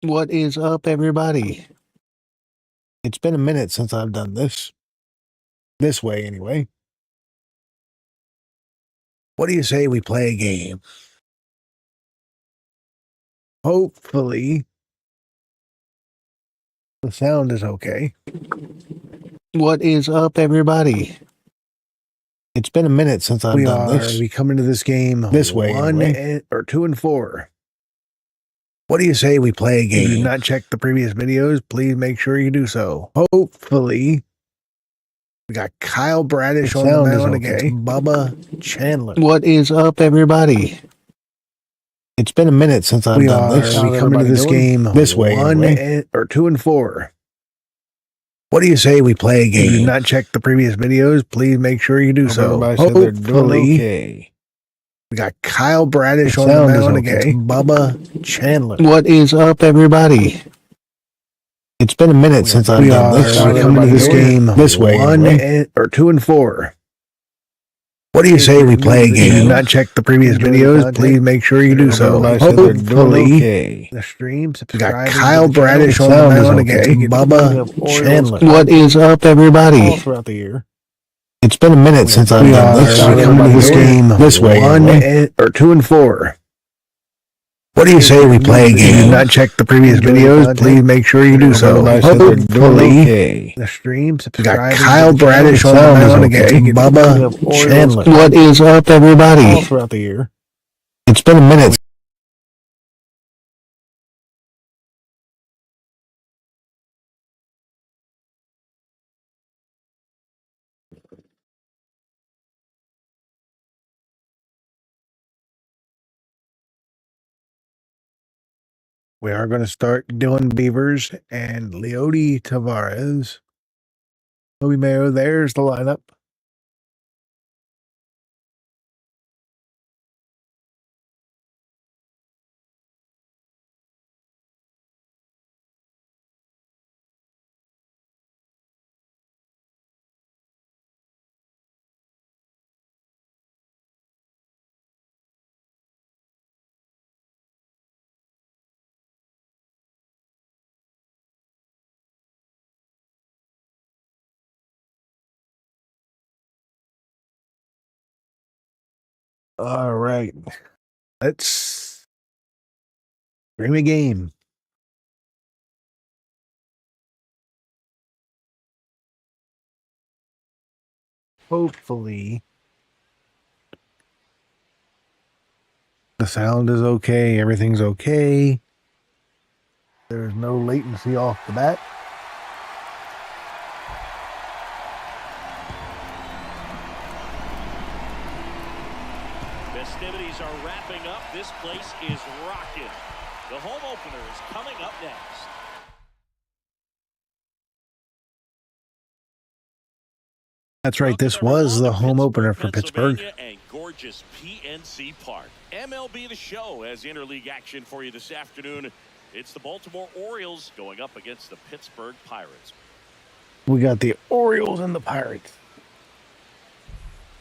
What is up, everybody? It's been a minute since I've done this. This way, anyway. What do you say we play a game? Hopefully, the sound is okay. What is up, everybody? It's been a minute since I've done this. We come into this game this way, anyway. 2-4. What do you say we play a game? If you have not checked the previous videos, please make sure you do so. Hopefully, we got Kyle Bradish on the mound against Bubba Chandler. What is up, everybody? It's been a minute since I've done this. We come into this game this way, 2-4. What do you say we play a game? If you have not checked the previous videos, please make sure you do so. Hopefully, we got Kyle Bradish on the mound against Bubba Chandler. What is up, everybody? It's been a minute since I've done this. We come into this game this way, 2-4. What do you say we play a game? If you have not checked the previous videos, please make sure you do so. Hopefully, the streams. We got Kyle Bradish on the mound against Bubba Chandler. What is up, everybody? All throughout the year. It's been a minute since I've done this. We come into this game this way, 2-4. What do you say we play a game? If you have not checked the previous videos, please make sure you do so. Hopefully, the streams. We got Kyle Bradish on the mound against Bubba Chandler. What is up, everybody? All throughout the year. It's been a minute. We are going to start doing Beavers and Leody Taveras. Toby Mayo, there's the lineup. All right. Let's bring a game. Hopefully, the sound is okay. Everything's okay. There's no latency off the bat. Festivities are wrapping up. This place is rocking. The home opener is coming up next. That's right. This was the home opener for Pittsburgh. And gorgeous PNC Park. MLB The Show has interleague action for you this afternoon. It's the Baltimore Orioles going up against the Pittsburgh Pirates. We got the Orioles and the Pirates.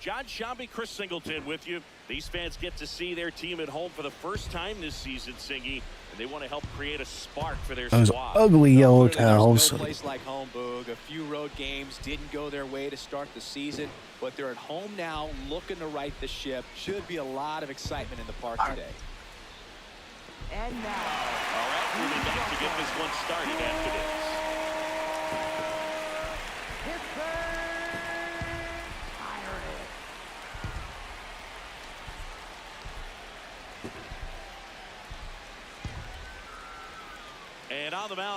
John Shambi, Chris Singleton with you. These fans get to see their team at home for the first time this season, Singy, and they want to help create a spark for their Those squad. ugly yellow towels. No place like home, Boog. A few road games didn't go their way to start the season, but they're at home now looking to right the ship. Should be a lot of excitement in the park today. And now, all right, we'll be back to get this one started after this.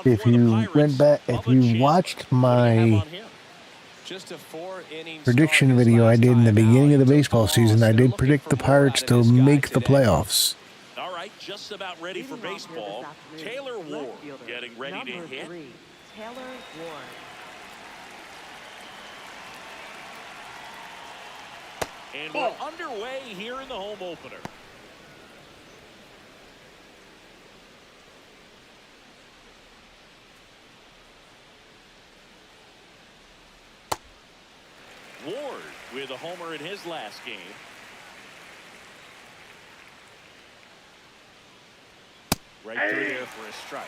If you went back, if you watched my Just a 4-inning prediction video I did in the beginning of the baseball season. I did predict the Pirates to make the playoffs. All right, just about ready for baseball. Taylor Ward getting ready to hit. Taylor Ward. And we're underway here in the home opener. Ward with a homer in his last game. Right through there for a strike.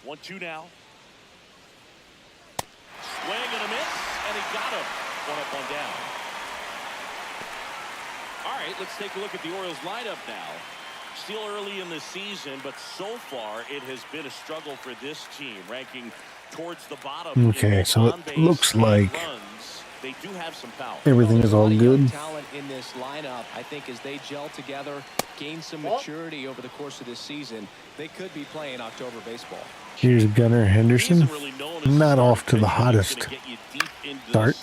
One-two now. Swing and a miss, and he got him. One up, one down. All right, let's take a look at the Orioles lineup now. Still early in the season, but so far it has been a struggle for this team, ranking towards the bottom. Okay, so it looks like they do have some power. Everything is all good. Talent in this lineup, I think, as they gel together, gain some maturity over the course of this season, they could be playing October baseball. Here's Gunnar Henderson. Not off to the hottest start.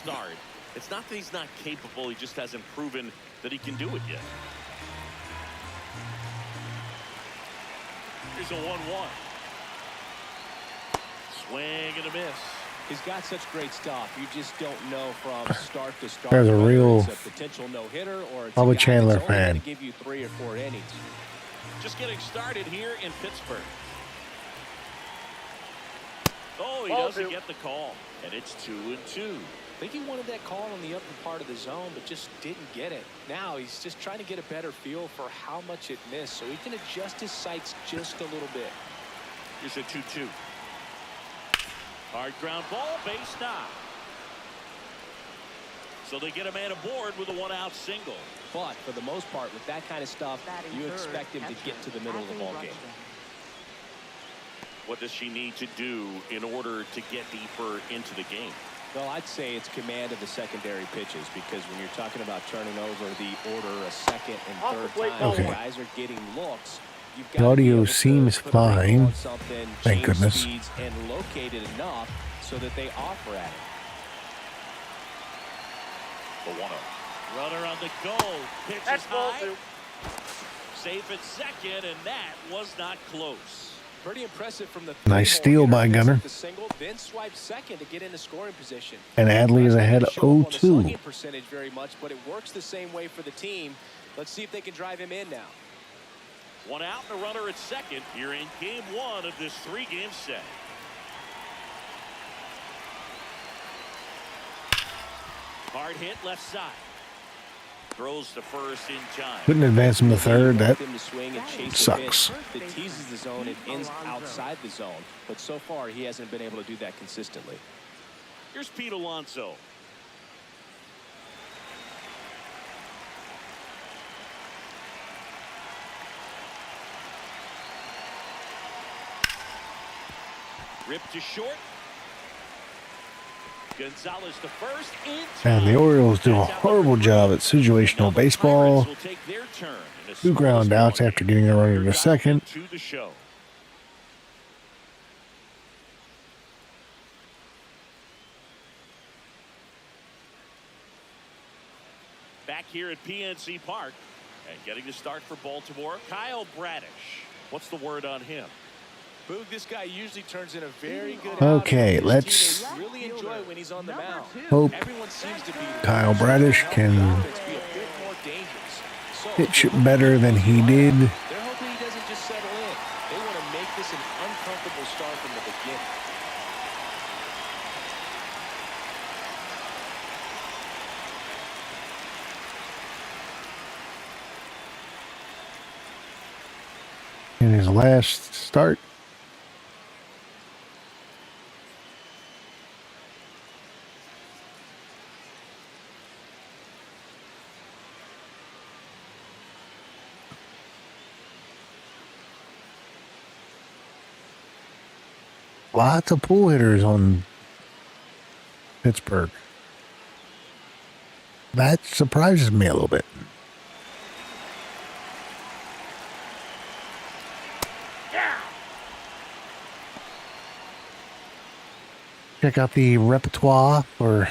It's not that he's not capable, he just hasn't proven that he can do it yet. Here's a 1-1. Swing and a miss. He's got such great stuff. You just don't know from start to start. There's a real potential no-hitter or Bubba Chandler fan. Give you 3 or 4 innings. Just getting started here in Pittsburgh. Oh, he doesn't get the call, and it's 2-2. I think he wanted that call on the upper part of the zone, but just didn't get it. Now he's just trying to get a better feel for how much it missed, so he can adjust his sights just a little bit. Here's a 2-2. Hard ground ball, base knock. So they get a man aboard with a 1-out single. But for the most part, with that kind of stuff, you expect him to get to the middle of the ballgame. What does she need to do in order to get deeper into the game? Well, I'd say it's command of the secondary pitches, because when you're talking about turning over the order a second and third time, okay. Guys are getting looks. The audio seems fine. Thank goodness. And locate it enough so that they offer at it. The 1-0. Runner on the goal. Pitch is high. Safe at second, and that was not close. Pretty impressive from the nice steal by Gunnar. The single, then swipe second to get into scoring position. And Adley is ahead of 0-2. Percentage very much, but it works the same way for the team. Let's see if they can drive him in now. 1 out and a runner at second here in game 1 of this 3-game set. Hard hit left side. Throws to first in time. Couldn't advance him to third. That sucks. It teases the zone and ends outside the zone, but so far he hasn't been able to do that consistently. Here's Pete Alonso. Ripped to short. Gonzalez to first. And the Orioles do a horrible job at situational baseball. 2 ground outs after getting a runner to second. Back here at PNC Park and getting the start for Baltimore, Kyle Bradish. What's the word on him? Boog, this guy usually turns in a very good okay, let's really enjoy when he's on the mound. Hope Kyle Bradish can pitch better than he did. They're hoping he doesn't just settle in. They want to make this an uncomfortable start from the beginning. In his last start, lots of pull hitters on Pittsburgh. That surprises me a little bit. Check out the repertoire for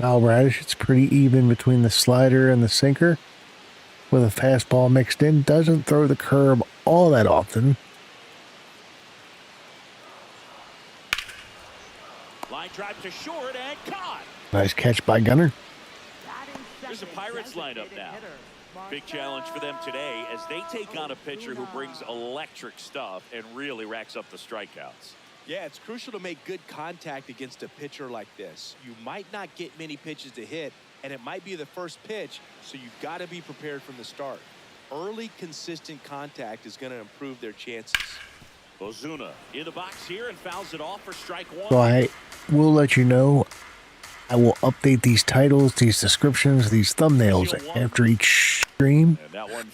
Al Radish. It's pretty even between the slider and the sinker, with a fastball mixed in. Doesn't throw the curve all that often. Line drive to short and caught. Nice catch by Gunnar. There's a Pirates lineup now. Big challenge for them today as they take on a pitcher who brings electric stuff and really racks up the strikeouts. Yeah, it's crucial to make good contact against a pitcher like this. You might not get many pitches to hit, and it might be the first pitch, so you've got to be prepared from the start. Early, consistent contact is going to improve their chances. Ozuna in the box here and fouls it off for strike one. So I will let you know, I will update these titles, these descriptions, these thumbnails after each stream.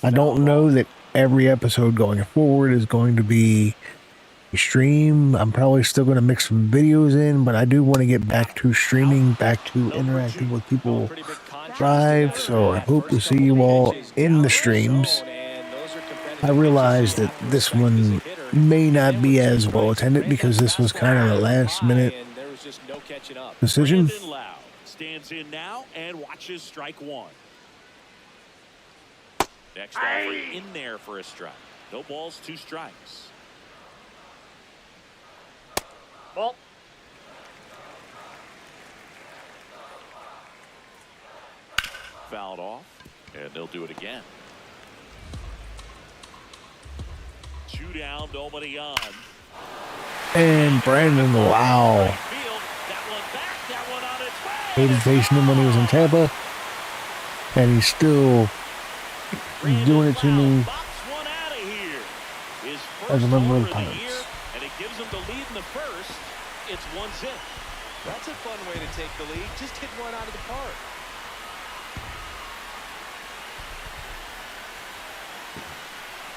I don't know that every episode going forward is going to be a stream. I'm probably still going to mix some videos in, but I do want to get back to streaming, back to interacting with people live. So I hope to see you all in the streams. I realize that this one may not be as well attended because this was kind of a last minute decision. Stands in now and watches strike one. Next offer in there for a strike. No balls, 2 strikes. Ball. Fouled off, and they'll do it again. 2 down, nobody on. And Brandon, wow. Hated facing him when he was in Tampa, and he's still doing it to me as a member of the Pirates. And it gives him the lead in the first. It's 1-0. That's a fun way to take the lead. Just hit one out of the park.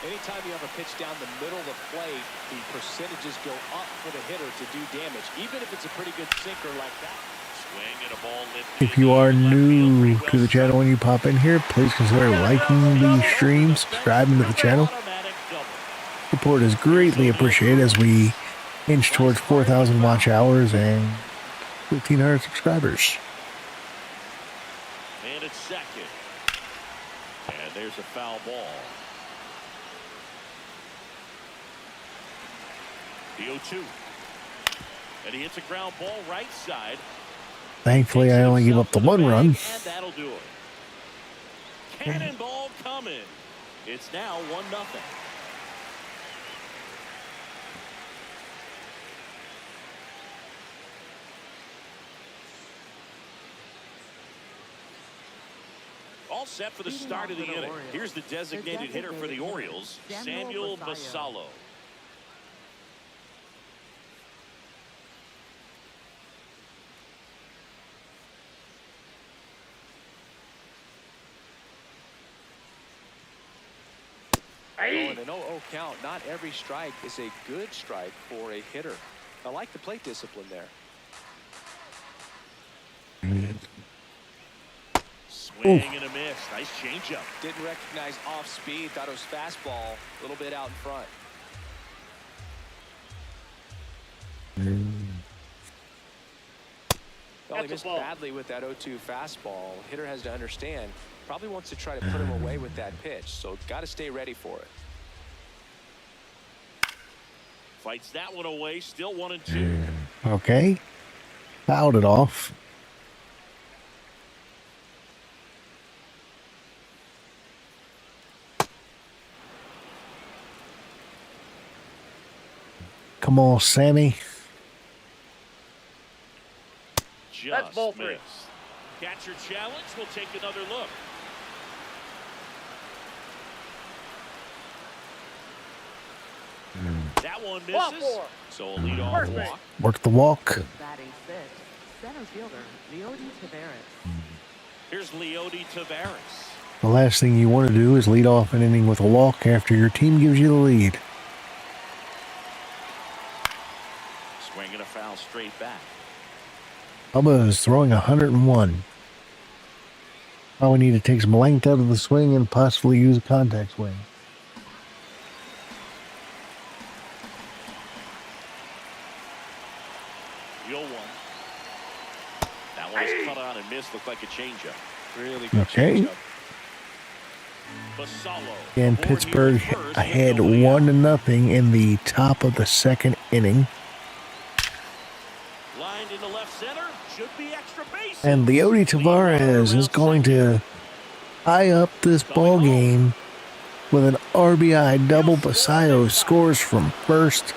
Anytime you have a pitch down the middle of the plate, the percentages go up for the hitter to do damage, even if it's a pretty good sinker like that. If you are new to the channel when you pop in here, please consider liking the stream, subscribing to the channel. Support is greatly appreciated as we inch towards 4,000 watch hours and 1,500 subscribers. And it's second. And there's a foul ball. The 0-2. And he hits a ground ball right side. Thankfully, I only give up the 1 run. And that'll do it. Cannonball coming. It's now 1-0. All set for the start of the inning. Here's the designated hitter for the Orioles, Samuel Basallo. In an 0-0 count, not every strike is a good strike for a hitter. I like the plate discipline there. Swing and a miss. Nice changeup. Didn't recognize off speed. Thought it was fastball. A little bit out in front. Well, he missed badly with that 0-2 fastball. Hitter has to understand. Probably wants to try to put him away with that pitch. So got to stay ready for it. Fights that one away. Still 1-2. Okay. Fouled it off. Come on, Sammy. Just missed. Catcher challenge. We'll take another look. That one misses. So a leadoff walk. Work the walk. Batting 6, center fielder Leody Taveras. Here's Leody Taveras. The last thing you want to do is lead off an inning with a walk after your team gives you the lead. Swinging a foul straight back. Bubba is throwing 101. Now we need to take some length out of the swing and possibly use a contact swing. The miss looked like a changeup. Really good Okay. changeup. And Pittsburgh ahead 1-0 in the top of the second inning. Lined into left center, should be extra base. And Leody Taveras is going to tie up this ball game with an RBI double. Basayo scores from first.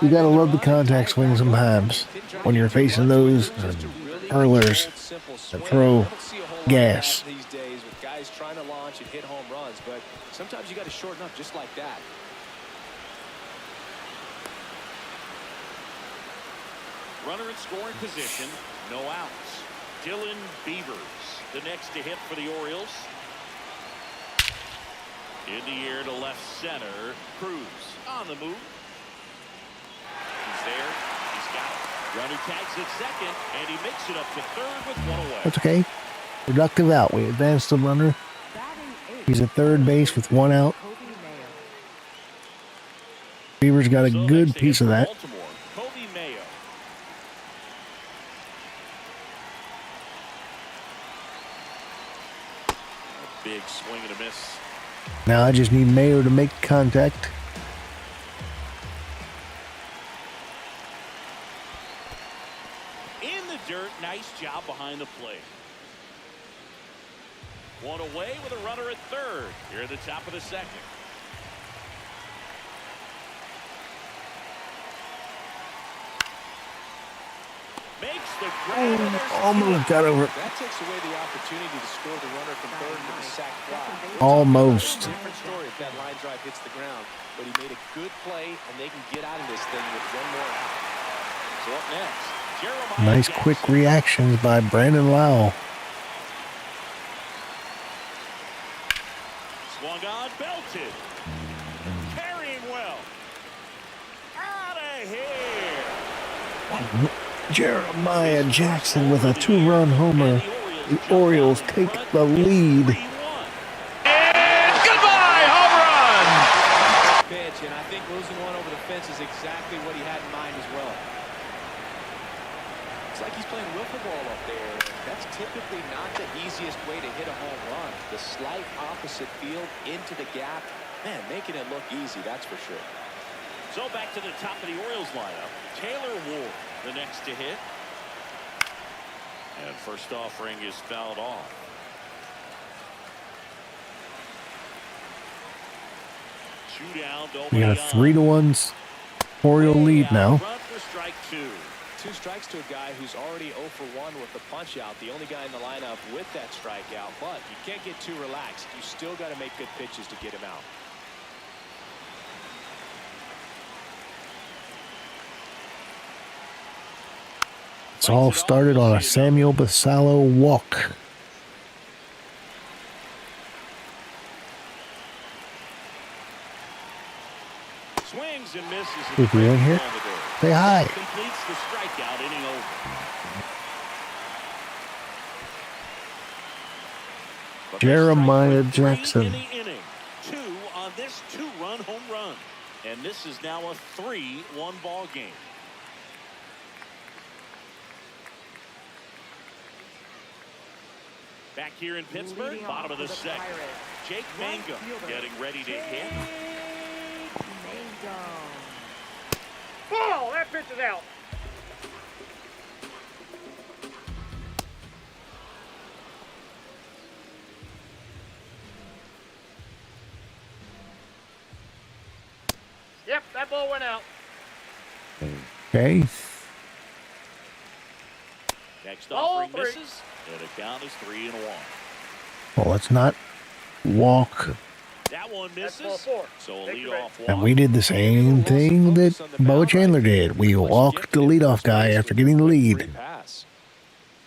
You gotta love the contact swing sometimes when you're facing those hurlers that throw gas. These days with guys trying to launch and hit home runs, but sometimes you got to shorten up just like that. Runner in scoring position, no outs. Dylan Beavers, the next to hit for the Orioles. In the air to left center, Cruz on the move. He's there, he's got it. Runner tags at second, and he makes it up to third with one away. That's okay. Productive out. We advanced the runner. He's at third base with one out. Beavers got a good piece of that. Big swing and a miss. Now I just need Mayo to make contact. In the dirt, nice job behind the plate. One away with a runner at third. Here at the top of the second. Makes the grab. Almost got over. That takes away the opportunity to score the runner from third with a sac fly. Almost. Different story if that line drive hits the ground, but he made a good play, and they can get out of this thing with one more out. So up next, Jeremiah Nice Jackson. quick reactions by Brandon Lau. Swung on, belted. Carrying well. Out of here. Jeremiah Jackson with a 2-run homer. The Orioles take the lead. And goodbye, home run. Pitch, and I think losing one over the fence is exactly what he had in mind as well. It's like he's playing wiffle ball up there. That's typically not the easiest way to hit a home run. The slight opposite field into the gap. Man, making it look easy, that's for sure. So back to the top of the Orioles lineup. Taylor Ward, the next to hit. And first offering is fouled off. Shootout. We got a 3-1 Oriole lead now. Run for strike two. 2 strikes to a guy who's already 0 for 1 with the punch out. The only guy in the lineup with that strikeout. But you can't get too relaxed. You still got to make good pitches to get him out. It's all started on a Samuel Basallo walk. Swings and misses. If you're in here, say hi. Completes the strikeout inning over. Jeremiah Jackson. In the inning. 2 on this 2-run home run. And this is now a 3-1 ball game. Back here in Pittsburgh, bottom of the second. Jake Mangum getting ready to hit. Oh, that pitch is out. Yep, that ball went out. Okay. Next offering misses, and the count is 3-1. Well, let's not walk. That one misses. That's ball 4. So a leadoff walk. And we did the same thing that Bubba Chandler did. We walked the leadoff guy after getting the lead.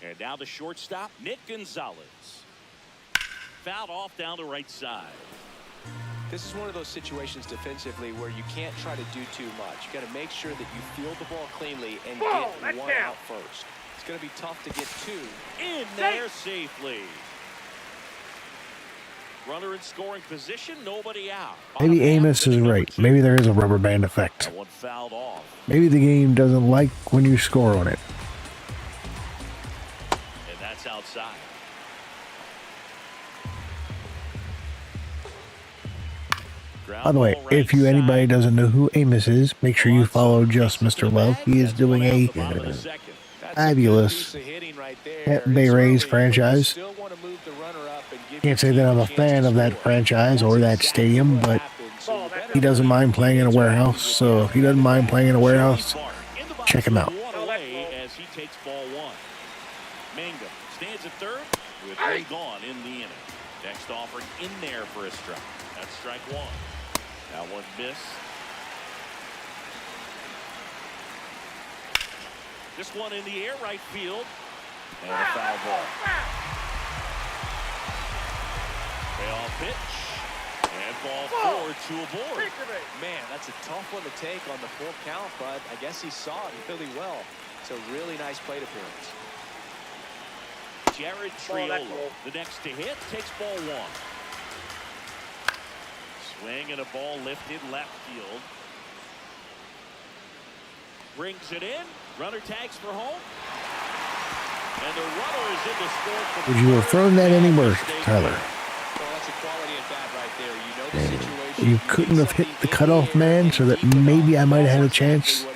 And now the shortstop, Nick Gonzalez. Fouled off down the right side. This is one of those situations defensively where you can't try to do too much. You got to make sure that you field the ball cleanly and get one out first. It's going to be tough to get 2. In there safely. Runner in scoring position, nobody out. Maybe Amos is right. Maybe there is a rubber band effect. That one fouled off. Maybe the game doesn't like when you score on it. That's outside. By the way, if anybody doesn't know who Amos is, make sure you follow Just Mr. Love. He is doing a fabulous Tampa Bay Rays franchise. Can't say that I'm a fan of that franchise or that stadium, but he doesn't mind playing in a warehouse. So if he doesn't mind playing in a warehouse, check him out. As he takes ball one. Mangum stands at third with one gone in the inning. Next offering in there for a strike. That's strike one. That one missed. This one in the air, right field. And a foul ball. Payoff pitch. And ball forward to a board. Man, that's a tough one to take on the full count, but I guess he saw it really well. It's a really nice plate appearance. Jared Triolo, the next to hit, takes ball one. Swing and a ball lifted left field. Brings it in. Runner tags for home. And the runner is in the score. Would you have thrown that anywhere, Tyler? Well, that's a quality at bat right there. You know the situation. You couldn't have hit the cutoff man so that maybe I might have had a chance.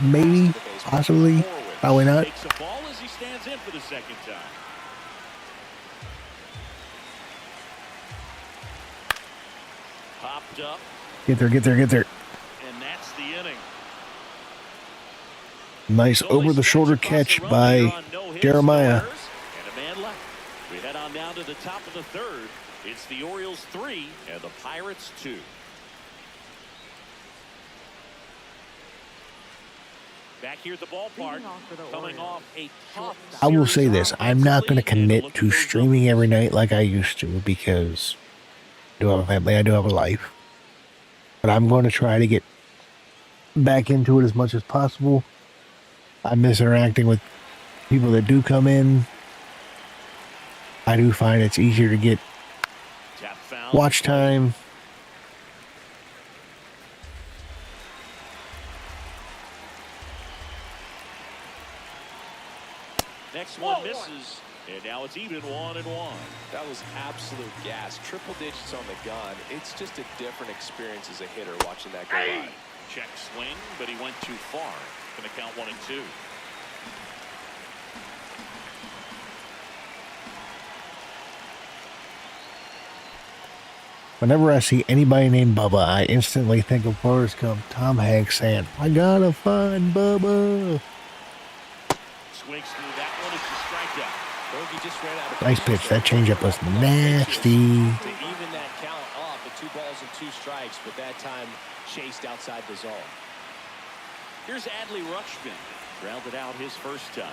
Maybe, possibly, probably not. Takes a ball as he stands in for the second time. Popped up. Get there, get there, get there. And that's the inning. Nice over-the-shoulder catch by Jeremiah. And a man left. We head on down to the top of the third. It's the Orioles 3 and the Pirates 2. Back here at the ballpark, coming off a tough. I will say this. I'm not going to commit to streaming every night like I used to because I do have a family. I do have a life. But I'm going to try to get back into it as much as possible. I miss interacting with people that do come in. I do find it's easier to get watch time. Next one misses, and now it's even 1-1. That was absolute gas. Triple digits on the gun. It's just a different experience as a hitter watching that go by. Check swing, but he went too far. Going to count 1-2. Whenever I see anybody named Bubba, I instantly think of Forrest Gump, Tom Hanks saying, "I gotta find Bubba." Swings through that one. It's a strikeout. Bogey just ran out of Nice pitch. That changeup was nasty. to even that count off at 2 balls and 2 strikes, but that time chased outside the zone. Here's Adley Rutschman. Grounded out his first time.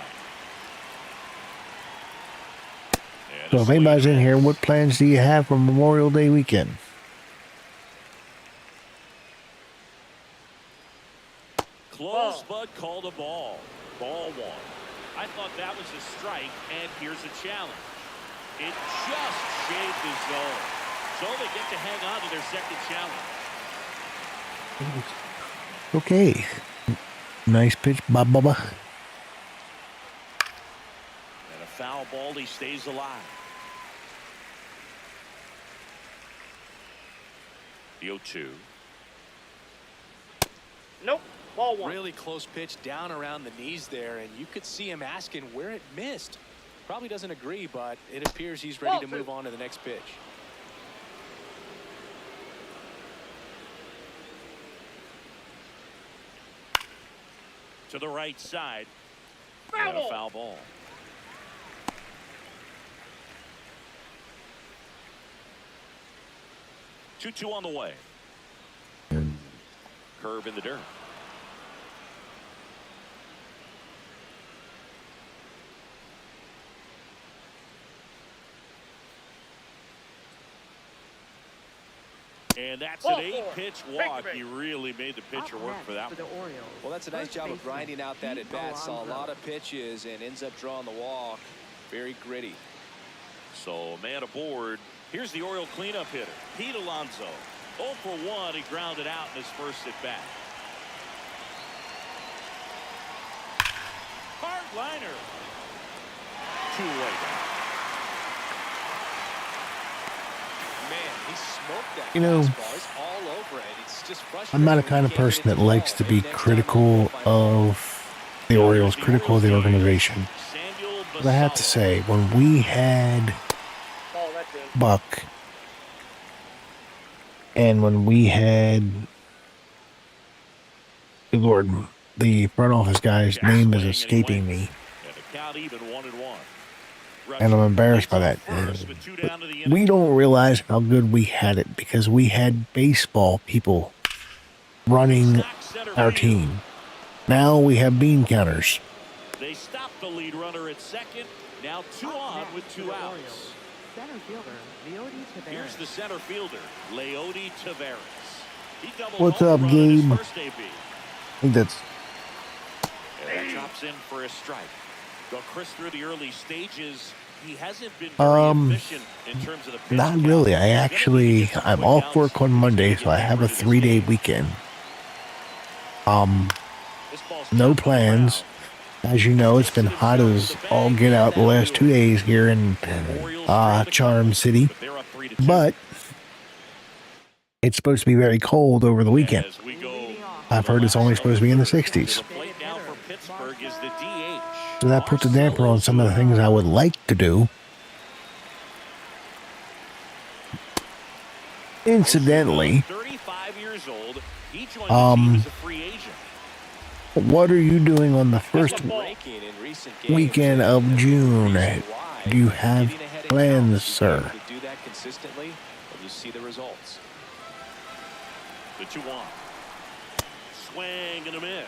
So if anybody's in here, what plans do you have for Memorial Day weekend? Close, but called a ball. Ball one. I thought that was a strike, and here's a challenge. It just shaved the zone. So they get to hang on to their second challenge. Okay. Nice pitch, Bubba. And a foul ball, he stays alive. The 0-2. Nope. Ball one. Really close pitch down around the knees there, and you could see him asking where it missed. Probably doesn't agree, but it appears he's ready to move on to the next pitch. To the right side. And a foul ball. Two on the way. Curve in the dirt. And that's an 8-pitch walk. He really made the pitcher work for that one. Well, that's a nice job of grinding out that at bat. Saw a lot of pitches and ends up drawing the walk. Very gritty. So man aboard. Here's the Oriole cleanup hitter, Pete Alonso. 0 for 1. He grounded out in his first at bat. Hard liner. 2 away now. Man, he smoked that You know, fastball. He's all over it. It's just I'm not a frustrating kind of when you can't person get it that likes to the be ball. Maybe next time critical he'll find of the Orioles, critical of the organization. But I have to say, when we had Oh, that's in. Buck and when we had, good Lord, the front office guy's name is escaping me, and I'm embarrassed by that. But we don't realize how good we had it because we had baseball people running our team. Now we have bean counters. They stop the lead runner at second. Now 2 on with 2 outs. Center fielder, Leody Taveras. Here's the center fielder, Leody Taveras. He doubled What's home up, run in his Gabe? first AB. I think that's And that drops in for a strike. Though Chris, through the early stages, he hasn't been very efficient in terms of the pitch not count. really. He's I'm off work on Monday, so I have a 3-day weekend. No plans. As you know, it's been hot as all get out the last 2 days here in Charm City, but it's supposed to be very cold over the weekend. I've heard it's only supposed to be in the 60s. So that puts a damper on some of the things I would like to do. Incidentally, 35 years old. He joined the team as a free agent. what are you doing on the first weekend of June? Do you have plans, sir? do that consistently, and you see the results. The 2-1. Swing and a miss.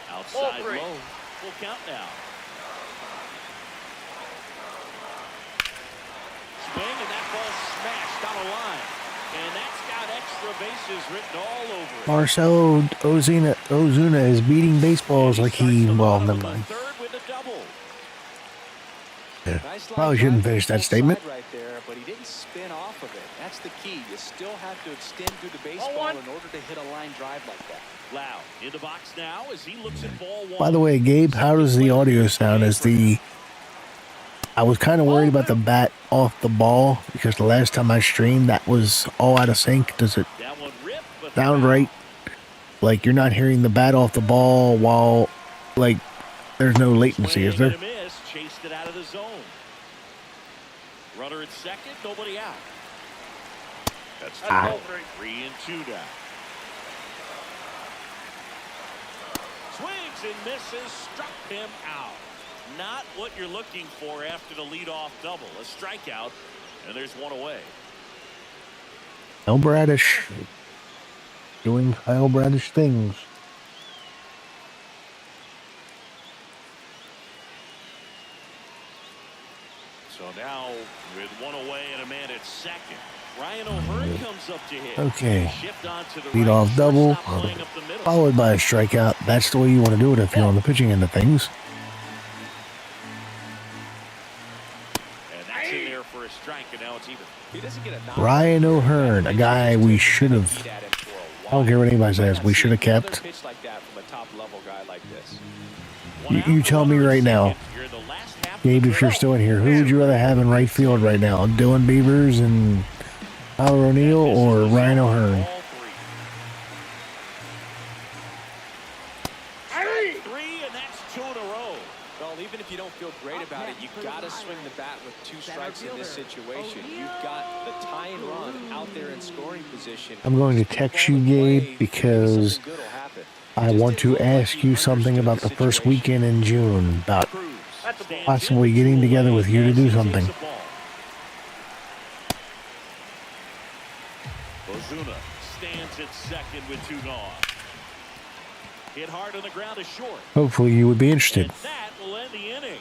Outside low. Full count now. Swing, and that ball smashed on a line. And that's got extra bases written all over it. Marcelo Ozuna is beating baseballs like well, never mind. Third with a double. Yeah. Probably shouldn't finish that statement. Right there, but he didn't spin off of it. That's the key. You still have to extend through the baseball in order to hit a line drive like that. Loud in the box now as he looks at ball 1. By the way, Gabe, how does the audio sound? I was kind of worried about the bat off the ball because the last time I streamed, that was all out of sync. Does it sound right? Like you're not hearing the bat off the ball while, like, there's no latency, is there? Chased it out of the zone. Runner at second, nobody out. That's 3 and 2 down. Swings and misses, struck him out. Not what you're looking for after the leadoff double. A strikeout, and there's 1 away. Kyle Bradish doing Kyle Bradish things. So now with 1 away and a man at second, Ryan O'Hearn comes up to hit. Okay. Shift on to the Lead off double, followed by a strikeout. That's the way you want to do it if you're on the pitching end of things. And that's in there for a strike, and now it's even. He doesn't get a Ryan O'Hearn, a guy we should have. I don't care what anybody says. We should have kept. You tell me right now, Gabe, if you're still in here, who would you rather have in right field right now? Dylan Beavers and Tyler O'Neill or Ryan O'Hearn? Even if you don't feel great about it, you got to swing the bat with 2 strikes in this situation. You've got the tying run out there in scoring position. I'm going to text you, Gabe, because I want to ask you something about the first weekend in June, about possibly getting together with you to do something. Ozuna stands at second with 2 gone. Hit hard on the ground is short. Hopefully you would be interested. And that will end the inning.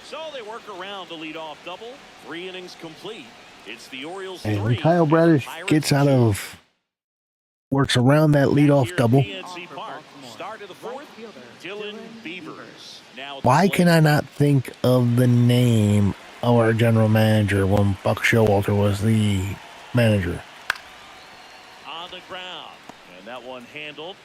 So they work around the leadoff double. 3 innings complete. It's the Orioles 3. And Kyle Bradish works around that leadoff double. Start of the 4th, Dylan Beavers. Why can I not think of the name of our general manager when Buck Showalter was the manager? On the ground. And that one one handled.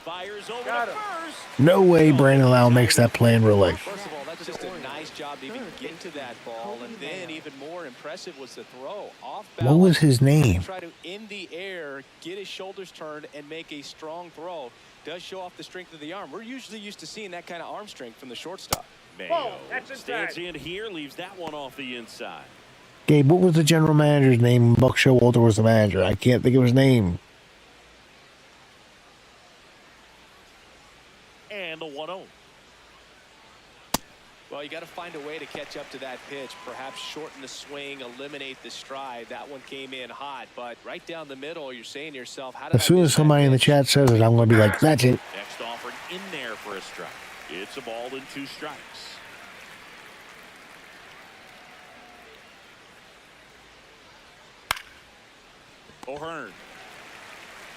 Fires over Got to him. first. No way Brandon Lau makes that play in real life. First of all, that's just a nice job to even get to that ball, and then even more impressive was the throw off balance. What was his name? Try to in the air, get his shoulders turned, and make a strong throw. Does show off the strength of the arm. We're usually used to seeing that kind of arm strength from the shortstop. Mayo that's inside. stands in here, leaves that one off the inside. Gabe, what was the general manager's name? Buck Showalter was the manager. I can't think of his name. And the 1-0. Well, you got to find a way to catch up to that pitch. Perhaps shorten the swing, eliminate the stride. That one came in hot, but right down the middle, you're saying to yourself, how did As soon as somebody in the chat says it, I'm going to be like, that's it. Next offered in there for a strike. It's a ball and 2 strikes. O'Hearn.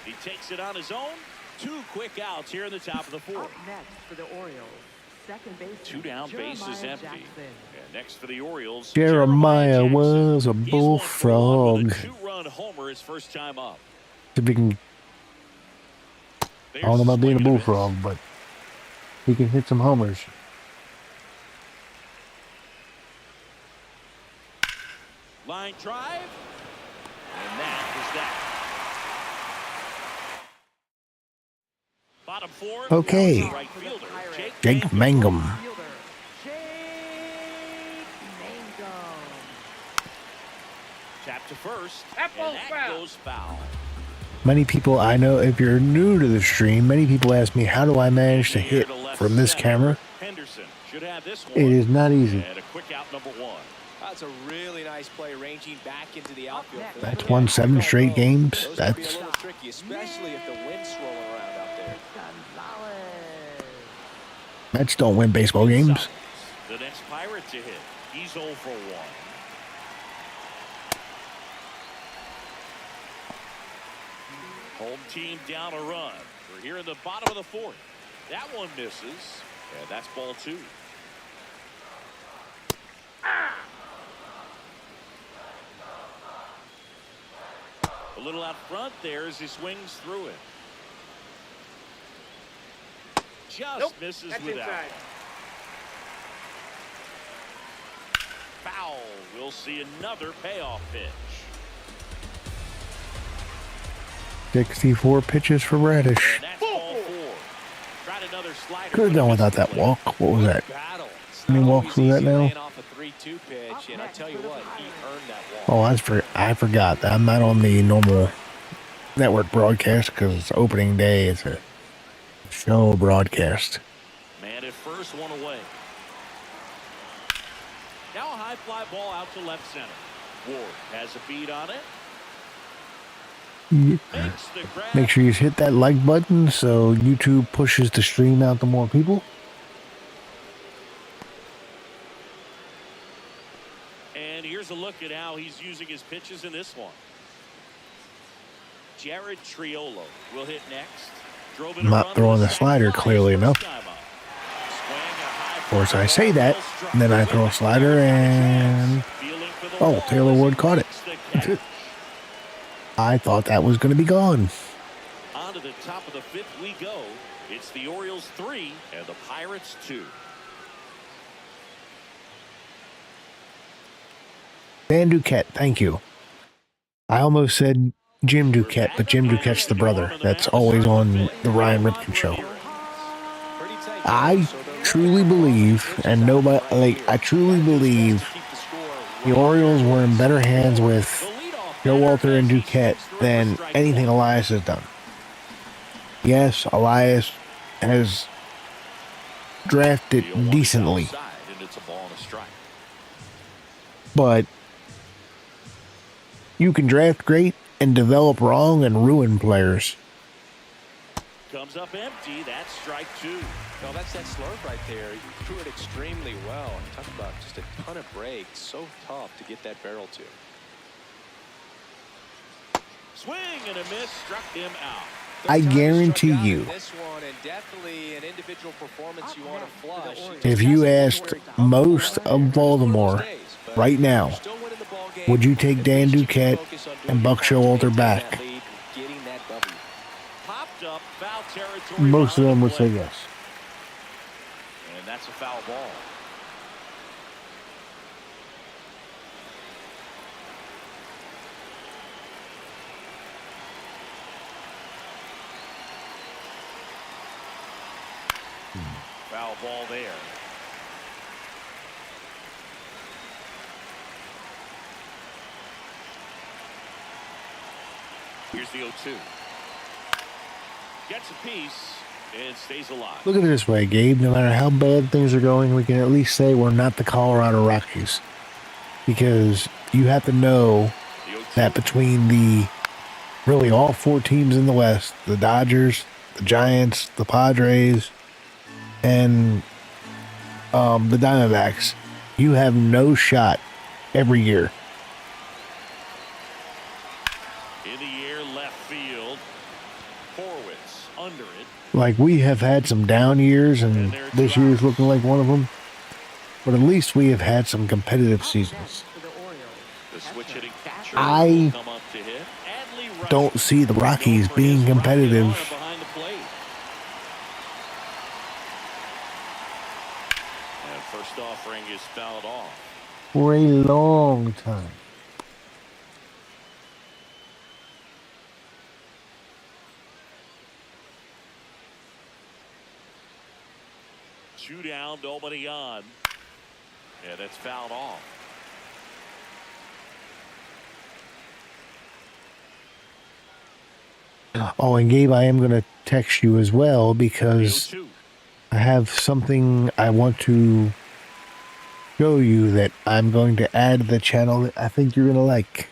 He takes it on his own. 2 quick outs here in the top of the 4th. Up next for the Orioles, second base. 2 down, bases empty. And next for the Orioles, Jeremiah Jackson. was a He's 1 for 1 bullfrog. with a 2-run homer his first time up. If he can, I don't know about being a bullfrog, but he can hit some homers. Line drive. And that is that. Bottom 4. Okay. Right fielder, Jake Mangum. Fielder, Jake Mangum. Tap to first. That And ball's that foul. goes foul. Many people I know, if you're new to the stream, many people ask me, how do I manage to hit from this camera? Henderson should have this one. It is not easy. And a quick out number 1. That's a really nice play, ranging back into the outfield. That's won 7 straight games. Those can be a That's little tricky, especially if the wind's swirling around out there. Gonzalez. Mets don't win baseball games. The next Pirate to hit. He's 0 for 1. Home team down a run. We're here in the bottom of the 4th. That one misses. And that's ball 2. A little out front there as he swings through it. Just misses That's without. inside. Foul. We'll see another payoff pitch. 64 pitches for Radish. And that's ball 4. Tried another slider. Could have done without that walk. What was that? Battle. It's How many not walks always was that easy now? laying off a 3-2 pitch, and I tell you what, he earned that walk. Oh, I forgot. I'm not on the normal network broadcast because it's opening day. It's a show broadcast. Man at first, 1 away. Now a high fly ball out to left center. Ward has a beat on it. Makes the grab. Make sure you hit that like button so YouTube pushes the stream out to more people. And here's a look at how he's using his pitches in this one. Jared Triolo will hit next. Drove in a Not run throwing on the slider second clearly first enough. time up. Swing a high Of course, fly I say ball, that, struck and then I with throw a it. slider and Feeling for the oh, ball Taylor as he Ward caught it. makes the catch. I thought that was going to be gone. On to the top of the 5th we go. It's the Orioles 3 and the Pirates 2. Dan Duquette, thank you. I almost said Jim Duquette, but Jim Duquette's the brother that's always on the Ryan Ripken show. I truly believe, and nobody, I truly believe the Orioles were in better hands with Joe Walter and Duquette than anything Elias has done. Yes, Elias has drafted decently, but you can draft great and develop wrong and ruin players. Comes up empty. That's strike 2. No, that's that slurve right there. He threw it extremely well. Talk about just a ton of breaks. So tough to get that barrel to. Swing and a miss. Struck him out. I guarantee you, This one, and definitely an individual performance you want to flush. if you asked most of Baltimore right now, would you take Dan Duquette and Buck Showalter back? Popped up Most of them would say yes. And that's a foul ball. Foul ball there. Here's the 0-2. Gets a piece and stays alive. Look at it this way, Gabe. No matter how bad things are going, we can at least say we're not the Colorado Rockies. Because you have to know that between really all four teams in the West, the Dodgers, the Giants, the Padres, and the Diamondbacks, you have no shot every year. In the air, left field. Horwitz under it. Like, we have had some down years, and this year's looking like one of them. But at least we have had some competitive seasons. The switch hitting catcher I will come up to hit. Adley don't see the Rockies being competitive behind the plate. And first offering is fouled off. for a long time. Two down, nobody on. And it's fouled off. Oh, and Gabe, I am going to text you as well because I have something I want to show you that I'm going to add to the channel that I think you're going to like.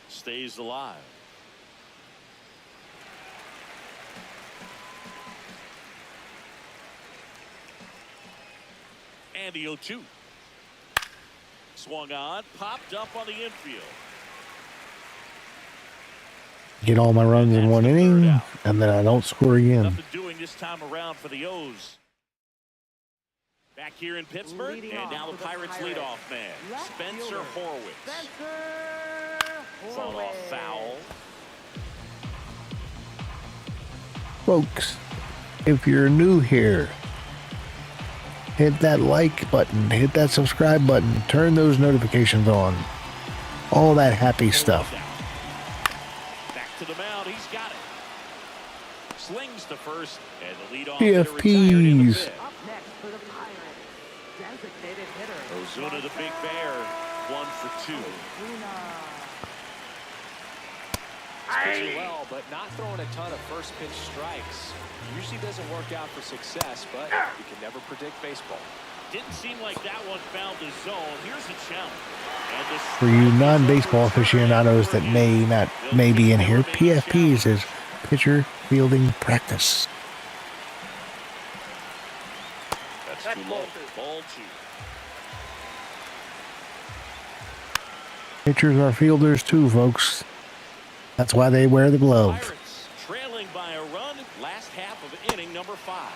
Stays alive. And the 0-2. Swung on, popped up on the infield. Get all my runs in one inning, and then I don't score again. Nothing doing this time around for the O's. Back here in Pittsburgh, and now the Pirates leadoff man, Spencer Horwitz. Fought off foul. Folks, if you're new here, hit that like button, hit that subscribe button, turn those notifications on. All that happy stuff. Back to the mound, he's got it. Slings to first, and the leadoff PFPs. Up next for the Pirates, designated hitter Ozuna, the big bear, 1 for 2. Pitching well, but not throwing a ton of first pitch strikes. Usually doesn't work out for success, but you can never predict baseball. Didn't seem like that one found the zone. Here's a challenge. And For you non-baseball aficionados that may be in here, PFPs is pitcher fielding practice. That's too low. Ball 2. Pitchers are fielders too, folks. That's why they wear the glove. Pirates trailing by a run. Last half of inning number 5.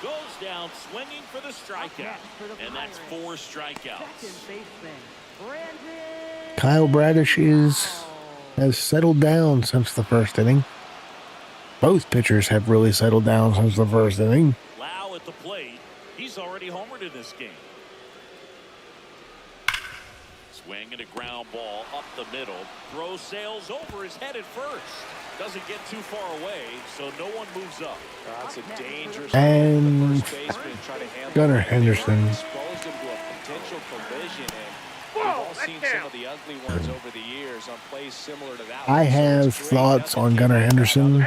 Goes down swinging for the strikeout. And that's 4 strikeouts. Kyle Bradish has settled down since the first inning. Both pitchers have really settled down since the first inning. Lau at the plate. He's already homered in this game. Swing and a ground ball up the middle. Throw sails over his head at first. Doesn't get too far away, so no one moves up. That's a dangerous And Gunnar Henderson. Exposed him to a potential collision, and we've all seen some of the ugly ones over the years on plays similar to that one. I have thoughts on Gunnar Henderson.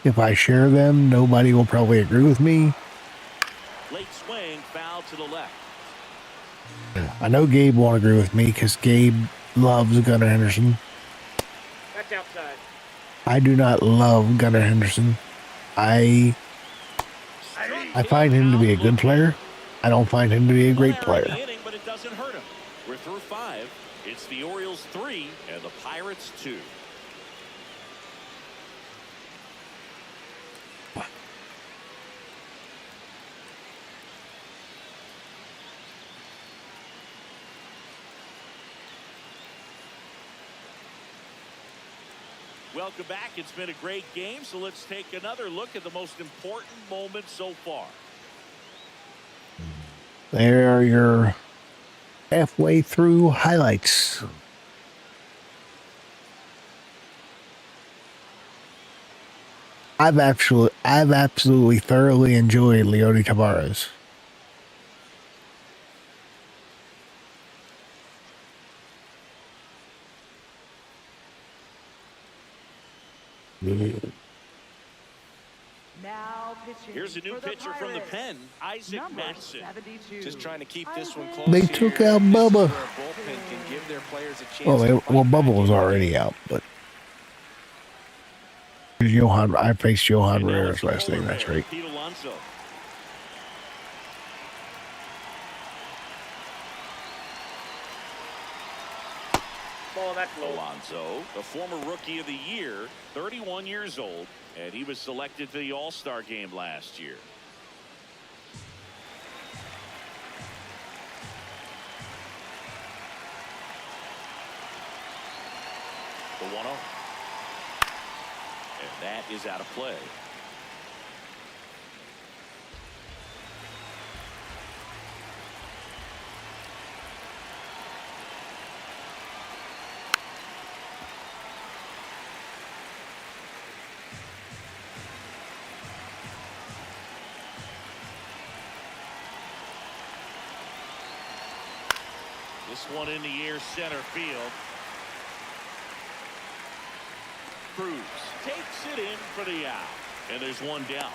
If I share them, nobody will probably agree with me. Late swing, foul to the left. I know Gabe won't agree with me because Gabe loves Gunnar Henderson. That's outside. I do not love Gunnar Henderson. I find him to be a good player. I don't find him to be a great player. But it doesn't hurt him. We're through 5. It's the Orioles 3 and the Pirates 2. Welcome back. It's been a great game, so let's take another look at the most important moments so far. There are your halfway through highlights. I've absolutely thoroughly enjoyed Leody Taveras. Now pitching. Here's a new for pitcher from the pen, Isaac Number Madison. 72. Just trying to keep this one close. They here. took out This is Bubba. where a bullpen can give their players a chance to fight Bubba back was in. already out, but I faced Johan Ramirez last night. That's right. Pete Alonso. Ball, that's low. Alonso, the former Rookie of the Year, 31 years old, and he was selected for the All-Star game last year. The 1-0. And that is out of play. This one in the air, center field. Cruz takes it in for the out. And there's one down.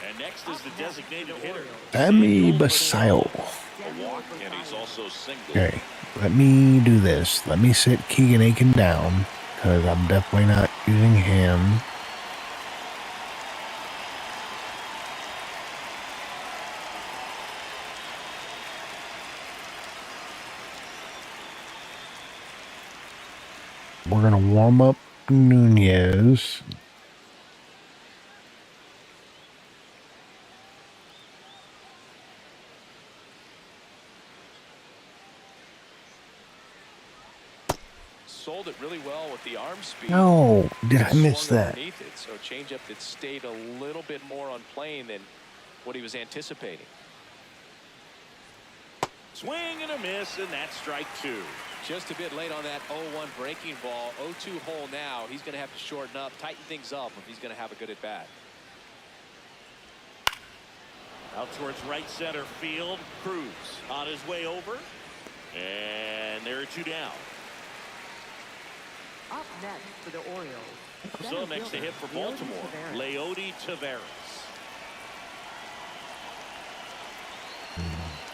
And next is the designated hitter. Sammy Basayo. A walk, and he's also single. Okay, let me do this. Let me sit Keegan Akin down, because I'm definitely not using him. We're going to warm up Nunez. Sold it really well with the arm speed. No, did I miss Swung that? underneath it, so changeup that stayed a little bit more on plane than what he was anticipating. Swing and a miss, and that's strike two. Just a bit late on that 0-1 breaking ball. 0-2 hole now. He's going to have to shorten up, tighten things up if he's going to have a good at bat. Out towards right center field. Cruz on his way over. And there are two down. Up next for the Orioles. So next to hit for Baltimore, Leody Taveras.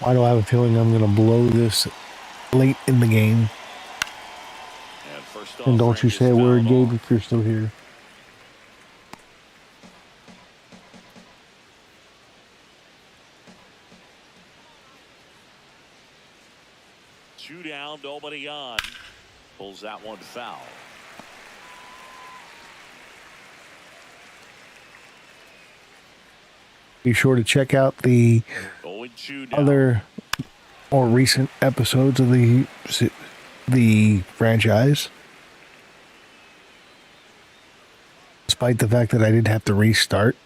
Why do I have a feeling I'm going to blow this late in the game? And first And don't you say a word, Gabe, off. if you're still here. Two down, nobody on. Pulls that one foul. Be sure to check out the 0-2 down. other more recent episodes of the franchise. Despite the fact that I did have to restart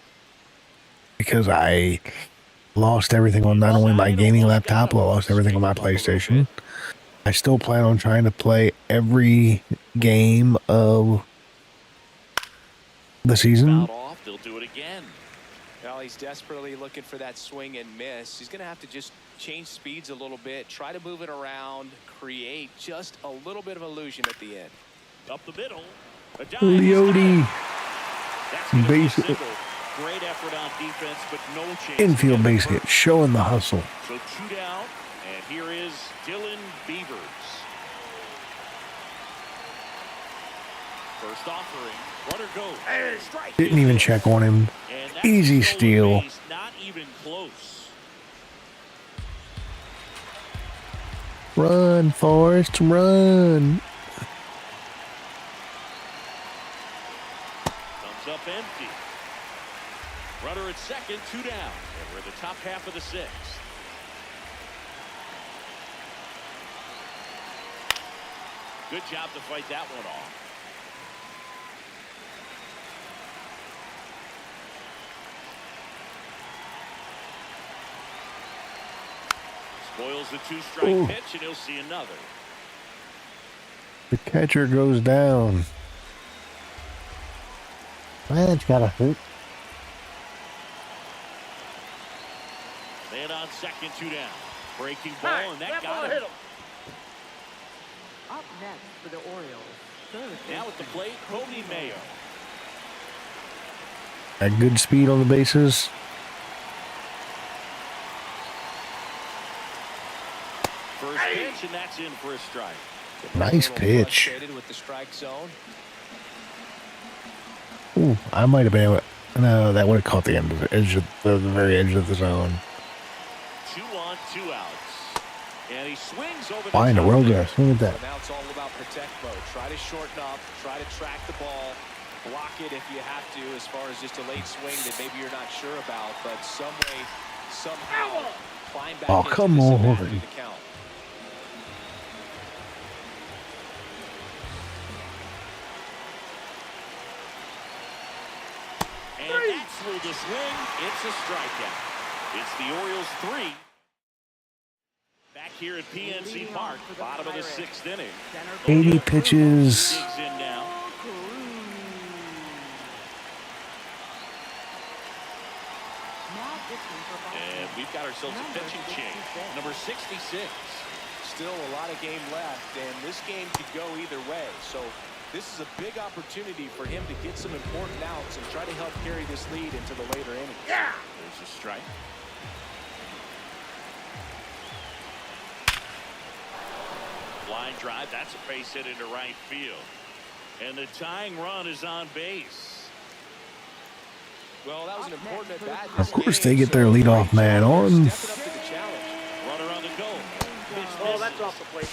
because I lost everything on not only my gaming laptop, but I lost everything on my PlayStation. I still plan on trying to play every game of the season. Fouled off, they'll do it again. Well, he's desperately looking for that swing and miss. He's going to have to just change speeds a little bit, try to move it around, create just a little bit of illusion at the end. Up the middle. A dive. Leody. That's gonna be a Base- single. Great effort on defense, but no chance. Infield to get base the hit, first. showing the hustle. So two down, and here is Dylan Beavers. First offering, runner goes. Strike. Didn't even check on him. And that's Easy stolen steal. base, not even close. Run, Forrest, run. Comes up empty. Runner at second, two down. And we're in the top half of the sixth. Good job to fight that one off. Boils a 2-strike pitch, and he'll see another. The catcher goes down. That's gotta hurt. Man on second, 2 down. Breaking ball, and that got him. Up next for the Orioles. Now at the plate, Cody Mayo. Got good speed on the bases. First pitch, and that's in for a strike. Nice pitch. With the strike zone. Ooh, I might have been able to, no, that would have caught the end of the edge of the very edge of the zone. 2 on, 2 outs. And he swings over. Why in the world did I swing at that? So now it's all about protect mode. Try to shorten up, try to track the ball, block it if you have to, as far as just a late swing that maybe you're not sure about, but some way, somehow climb back into come this and on. through the count. And that's through the swing. It's a strikeout. It's the Orioles 3. Back here at PNC Park, bottom of the 6th inning. 80 pitches. Digs in now. And we've got ourselves a pitching change. Number 66. Still a lot of game left, and this game could go either way. So this is a big opportunity for him to get some important outs and try to help carry this lead into the later innings. Yeah. There's a strike. Line drive, that's a base hit into right field. And the tying run is on base. Well, that was an important at bat. Of course, they get their leadoff man on. Runner on the go. Oh, that's off the plate.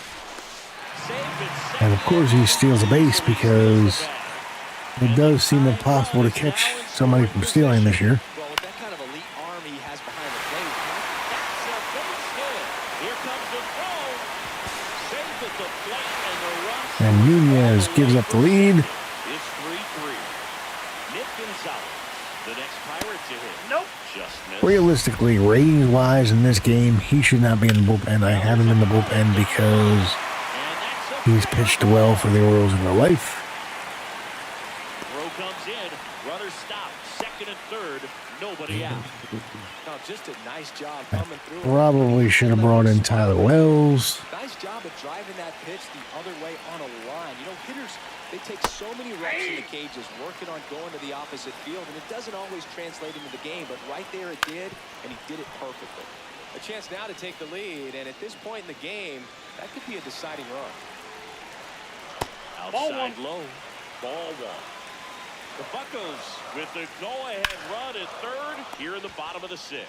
And of course, he steals a base because it does seem impossible to catch somebody from stealing this year. Well, with that kind of elite arm he has behind the plate. That's a base hit. Here comes the throw. Safe at the plate, and the run. And Nunez gives up the lead. It's 3-3. Nick Gonzalez, the next Pirate to hit. Nope. Just missed. Realistically, ratings-wise in this game, he should not be in the bullpen. I have him in the bullpen because he's pitched well for the Orioles in their life. Throw comes in. Runner stopped. Second and third. Nobody out. No, just a nice job coming through. Probably should have brought in Tyler Wells. Nice job of driving that pitch the other way on a line. You know, hitters, they take so many reps in the cages working on going to the opposite field, and it doesn't always translate into the game, but right there it did, and he did it perfectly. A chance now to take the lead, and at this point in the game, that could be a deciding run. Outside low. Ball 1. The Buccos with the go-ahead run at third here in the bottom of the 6th.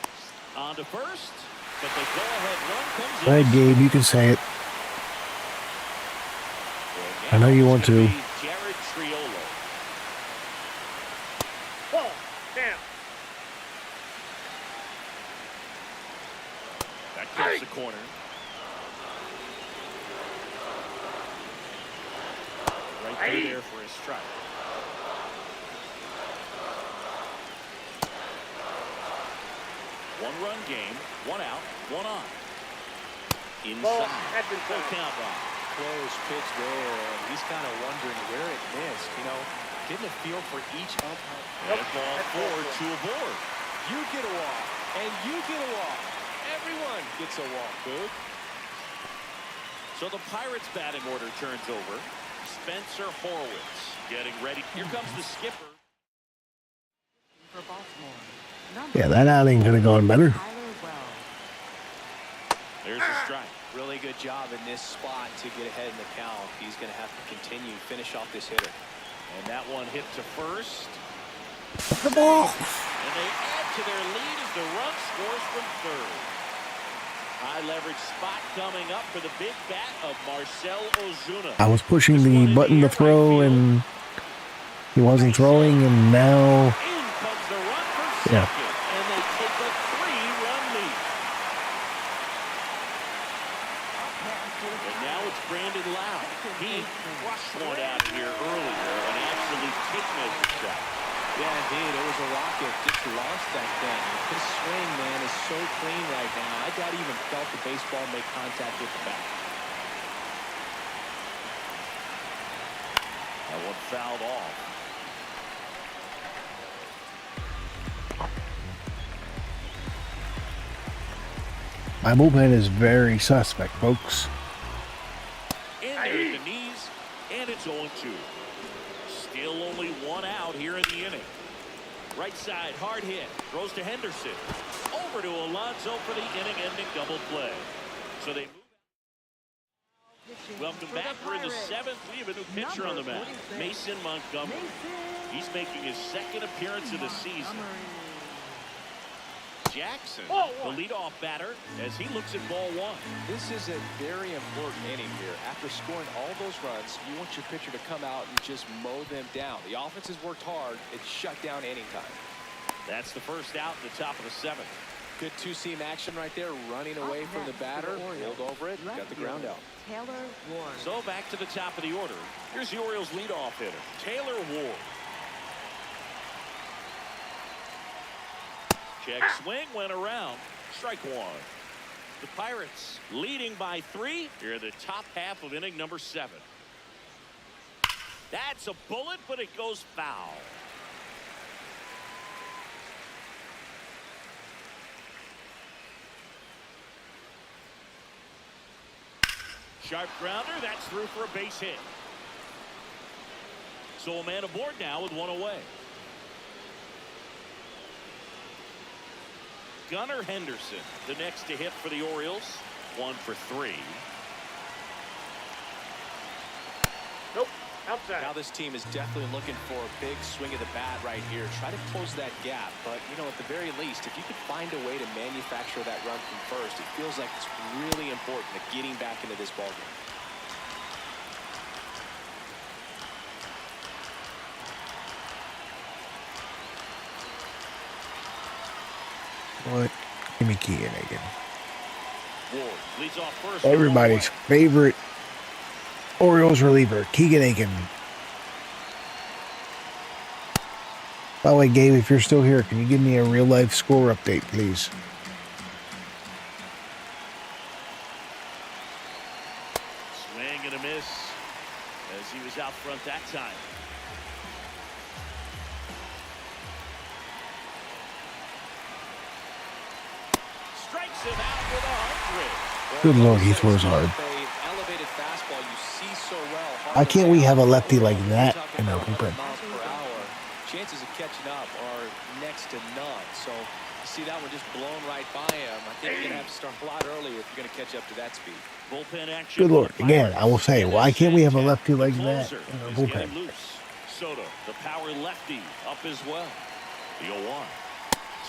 On to first, but the go-ahead run comes in. Go ahead, Gabe. You can say it. I know you want to. Jared Triolo. Ball. Down. That keeps the corner. Right through there for his strike. One-run game, 1 out, 1 on. Inside. Ball. That's Full inside. count ball. Close pitch there, and he's kind of wondering where it missed. You know, getting a feel for each umpire. And ball 4 to a board. You get a walk, and you get a walk. Everyone gets a walk, Boog. So the Pirates batting order turns over. Spencer Horwitz getting ready. Here comes the skipper. For Baltimore. Yeah, that outing could have gone better. There's a strike. Really good job in this spot to get ahead in the count. He's going to have to continue, finish off this hitter. And that one hit to first. The ball. And they add to their lead as the run scores from third. High leverage spot coming up for the big bat of Marcell Ozuna. I was pushing the button to throw, and he wasn't throwing, and now, In comes the run for second. yeah. And they take a 3-run lead. And now it's Brandon Lau. He crushed one out here earlier. An absolute kick-maker shot. Yeah, indeed. It was a rocket. Just lost that thing. His swing, man, is so clean right now. I doubt he even felt the baseball make contact with the bat. That one fouled off. My bullpen is very suspect, folks. In there at the knees, and it's 0-2. Still only one out here in the inning. Right side, hard hit. Throws to Henderson. Over to Alonso for the inning-ending double play. So they move. Welcome back. We're in the 7th. We have a new pitcher on the mound. Mason Montgomery. He's making his second appearance of the season. Jackson, the leadoff batter, as he looks at ball 1. This is a very important inning here. After scoring all those runs, you want your pitcher to come out and just mow them down. The offense has worked hard. It's shut down inning time. That's the first out in the top of the 7th. Good two-seam action right there, running away from the batter. Rolled over it, got the ground out. Taylor Ward. So back to the top of the order. Here's the Orioles leadoff hitter, Taylor Ward. Check swing, went around. Strike 1. The Pirates leading by 3 here in the top half of inning number 7. That's a bullet, but it goes foul. Sharp grounder, that's through for a base hit. So a man aboard now with 1 away. Gunnar Henderson, the next to hit for the Orioles. 1 for 3. Nope. Outside. Now this team is definitely looking for a big swing of the bat right here. Try to close that gap. But, you know, at the very least, if you could find a way to manufacture that run from first, it feels like it's really important to getting back into this ballgame. What? Give me Keegan again. Ward leads off first. Everybody's favorite Orioles reliever, Keegan Akin. By the way, Gabe, if you're still here, can you give me a real-life score update, please? Swing and a miss as he was out front that time. Strikes him out with a 100. Good Lord, he throws hard. Why can't we have a lefty like that in our bullpen? Chances of catching up are next to none. So you see that one just blown right by him. I think you're gonna have to start a lot earlier if you're gonna catch up to that speed. Bullpen action. Good Lord, again, I will say, why can't we have a lefty like that in our bullpen? Soto, the power lefty, up as well. The 0-1.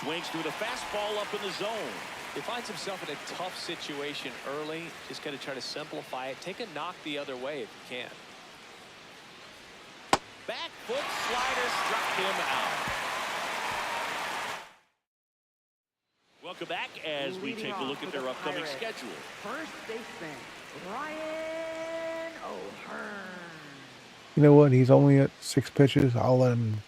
Swings through the fastball up in the zone. He finds himself in a tough situation early. Just got to try to simplify it. Take a knock the other way if you can. Back foot slider struck him out. Welcome back as we take a look at their upcoming schedule. First baseman, Ryan O'Hearn. You know what? He's only at 6 pitches. I'll let him.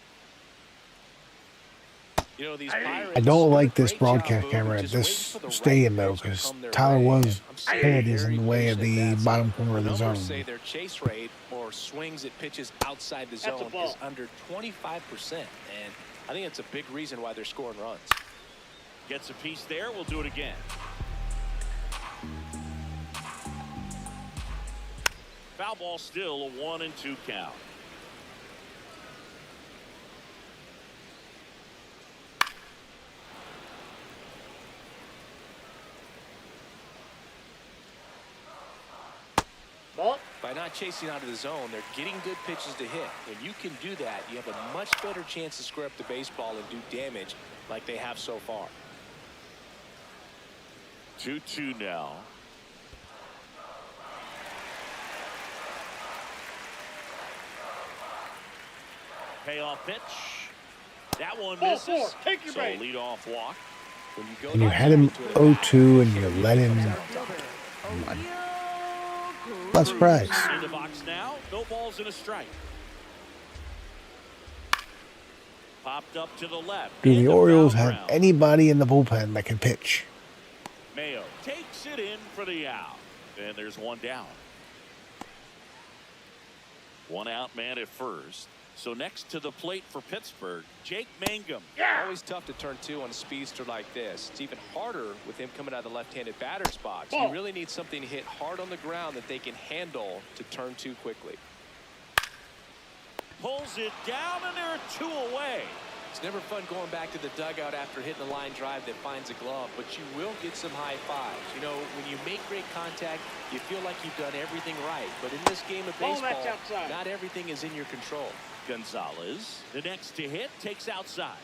You know, these Pirates, I don't like this broadcast camera at this stadium, though, because Tyler was head is in the way of the bottom corner of the zone. Say their chase rate or swings at pitches outside the zone is under 25%, and I think it's a big reason why they're scoring runs. Gets a piece there. We'll do it again. Foul ball, still a 1-2 count. By not chasing out of the zone, they're getting good pitches to hit. When you can do that, you have a much better chance to square up the baseball and do damage like they have so far. 2-2 now. Payoff pitch. That one misses. Take your So bait. lead off walk. When you go And you had him 0-2 and you let him. Not surprised. In the box now. No balls and a strike. Popped up to the left. Do the Orioles have anybody in the bullpen that can pitch? Mayo takes it in for the out. And there's one down. One out man at first. So next to the plate for Pittsburgh, Jake Mangum. Always tough to turn two on a speedster like this. It's even harder with him coming out of the left-handed batter's box. You really need something to hit hard on the ground that they can handle to turn two quickly. Pulls it down, and they're two away. It's never fun going back to the dugout after hitting a line drive that finds a glove, but you will get some high fives. You know, when you make great contact, you feel like you've done everything right. But in this game of baseball, not everything is in your control. Gonzalez, the next to hit, takes outside.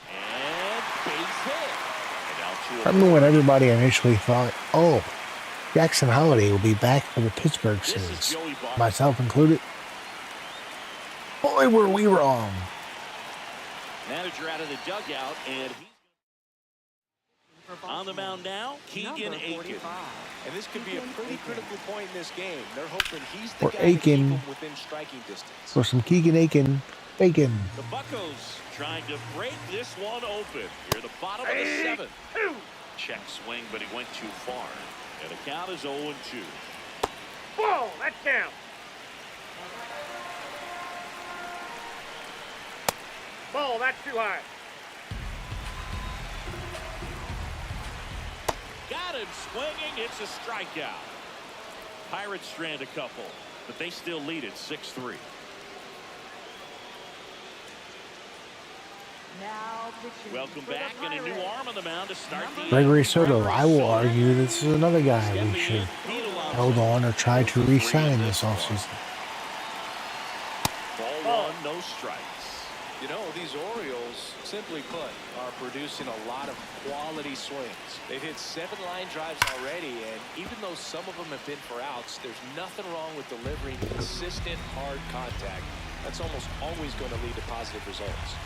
And base hit. I remember when everybody initially thought, oh, Jackson Holiday will be back for the Pittsburgh series, myself included. Boy, were we wrong. Manager out of the dugout, and he's on the mound now, Keegan Akin. And this could be a pretty critical point in this game. They're hoping he's the guy Akin, to keep him within striking distance. For some Keegan Akin bacon. The Buccos trying to break this one open. Here at the bottom of the seventh. Check swing, but he went too far. And the count is 0-2. Ball, that's down. Ball, that's too high. Got him swinging. It's a strikeout. Pirates strand a couple, but they still lead it 6-3. Welcome back, and a new arm on the mound to start the Gregory Soto, I will argue this is another guy we should hold on or try to re-sign this offseason. Ball one, no strikes. You know, these Orioles, simply put, are producing a lot of quality swings. They've hit 7 line drives already, and even though some of them have been for outs, there's nothing wrong with delivering consistent, hard contact. That's almost always going to lead to positive results.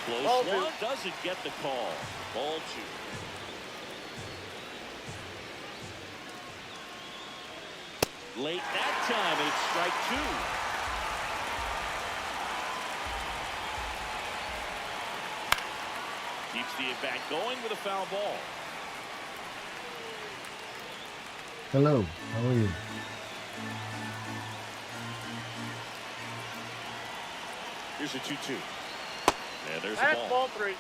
Close one, doesn't get the call. Ball 2. Late that time, and it's strike 2. Keeps the at-bat going with a foul ball. Hello, how are you? Here's a 2-2. And there's That's the ball. ball 3.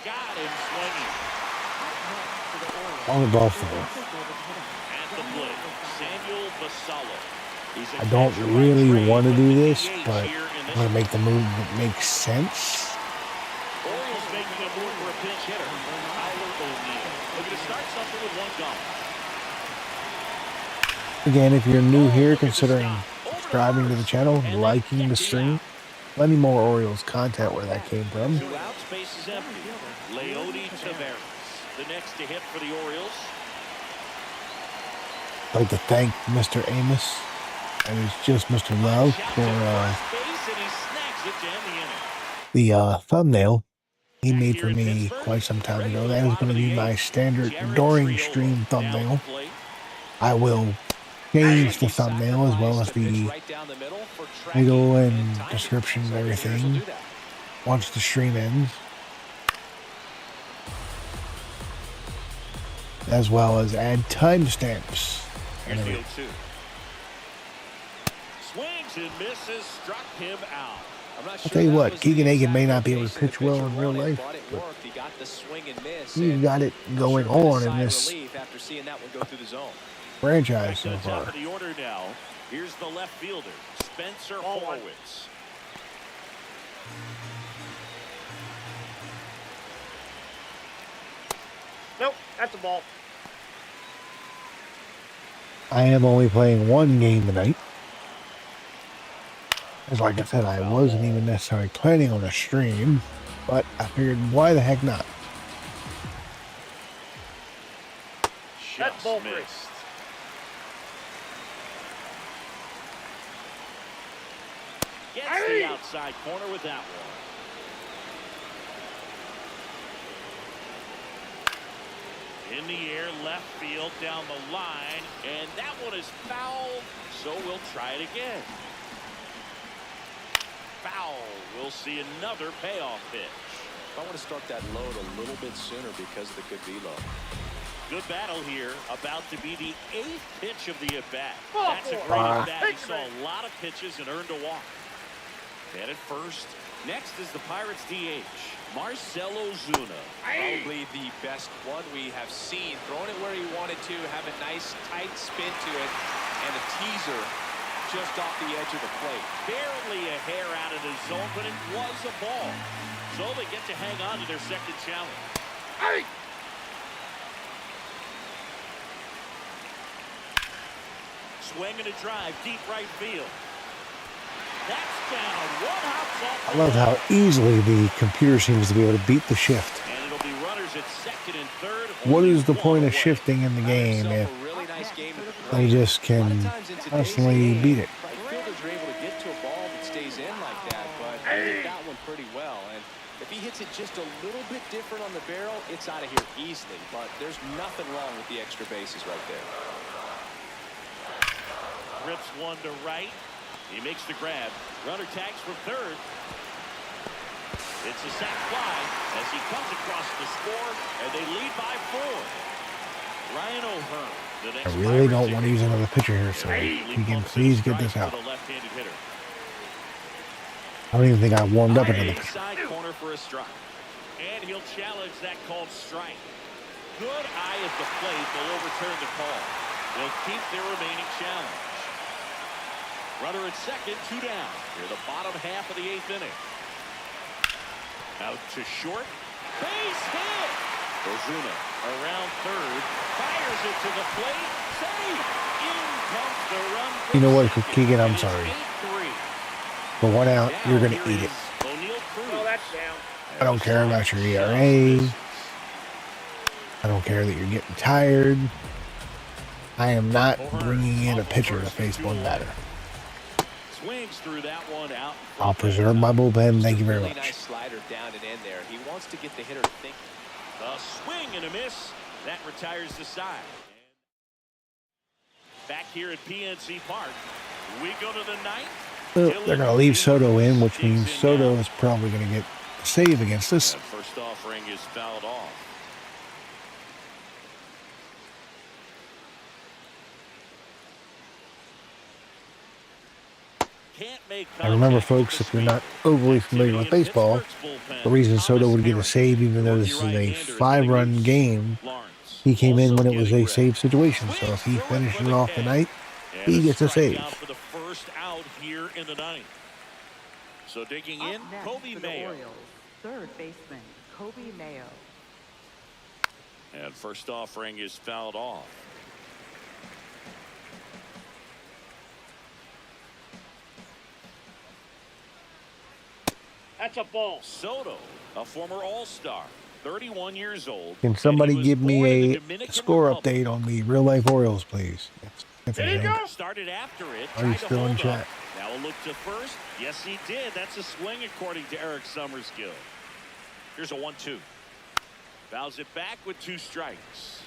Got him swinging. On the ball 4. At the plate, Samuel Basallo. I don't really want to do this, but I'm going to make the move that makes sense. Orioles making a move for a pinch hitter. Tyler O'Neill. Looking to start something with one gone. Again, if you're new here, considering subscribing to the channel, liking the stream, plenty more Orioles content where that came from. 2 outs, base is empty. Leody Taveras, the next to hit for the Orioles. I'd like to thank Mr. Amos, and it's just Mr. Love, for the thumbnail he made for me quite some time ago. That is going to be my standard during stream thumbnail. I will change the thumbnail as well as the title and description and everything once the stream ends, as well as add timestamps. Swings and misses, struck him out. I'll tell you what, Keegan Akin may not be able to pitch well in real life, but he's got it going on in this franchise so far. Top of the order now. Here's the left fielder, Spencer Horwitz. Nope, that's a ball. I am only playing one game tonight. As like I said, I wasn't even necessarily planning on a stream, but I figured, why the heck not? That's ball three. missed. Gets the outside corner with that one. In the air, left field, down the line, and that one is foul, so we'll try it again. Foul. We'll see another payoff pitch. I want to start that load a little bit sooner because of the good velo. Good battle here, about to be the 8th pitch of the at-bat. Ball That's a four. great at-bat. He saw a lot of pitches and earned a walk. Headed first. Next is the Pirates DH, Marcell Ozuna. Probably the best one we have seen. Throwing it where he wanted to, have a nice tight spin to it, and a teaser just off the edge of the plate. Barely a hair out of the zone, but it was a ball. So they get to hang on to their second challenge. Hey! Swing and a drive, deep right field. That's down. One hops off. I love how easily the computer seems to be able to beat the shift. And it'll be runners at second and third. What is the point of shifting in the game if Really nice game to they just can constantly beat it? Right fielders are able to get to a ball that stays in like that, but he hit that one pretty well. And if he hits it just a little bit different on the barrel, it's out of here easily. But there's nothing wrong with the extra bases right there. Rips one to right. He makes the grab. Runner tags from third. It's a sac fly as he comes across the score, and they lead by 4. Ryan O'Hearn, the next I really don't Pirates want to use another pitcher here, so Keegan, please get this out. for the left-handed hitter. I don't even think I warmed up another pitcher. Side corner for a strike. And he'll challenge that called strike. Good eye at the plate. They'll overturn the call. They'll keep their remaining challenge. Runner at second, 2 down. Near the bottom half of the 8th inning. Out to short. Base hit. Ozuna around third. Fires it to the plate. Safe. In comes the run. You know what, Keegan, I'm sorry. 8-3. For 1 out, you're going to eat it. Oh, that's down. I don't care about your ERA. I don't care that you're getting tired. I am not bringing in a pitcher to face one batter. Swings through that one out. I'll preserve my bullpen. Thank you very Really much. nice slider down and in there. He wants to get the hitter thinking. A swing and a miss. That retires the side. Back here at PNC Park, we go to the 9th. They're going to leave Soto in, which means Soto is probably going to get a save against us. That first offering is fouled off. And remember, folks, if you're not overly familiar with baseball, the reason Soto would get a save, even though this is a 5-run game, he came in when it was a save situation. So if he finishes off the night, he gets a save. For the first out here in the 9th. So digging in, Up next Kobe for the Mayo. Orioles, third baseman Kobe Mayo. And first offering is fouled off. That's a ball. Soto, a former All-Star, 31 years old. Can somebody and he was give born in me the a Dominican score Republic. update on the real-life Orioles, please? That's There you everything. go. Started after it. Are you tried to still in hold chat? up. Now a look to first. Yes, he did. That's a swing according to Eric Summerskill. Here's a 1-2. Fouls it back with 2 strikes.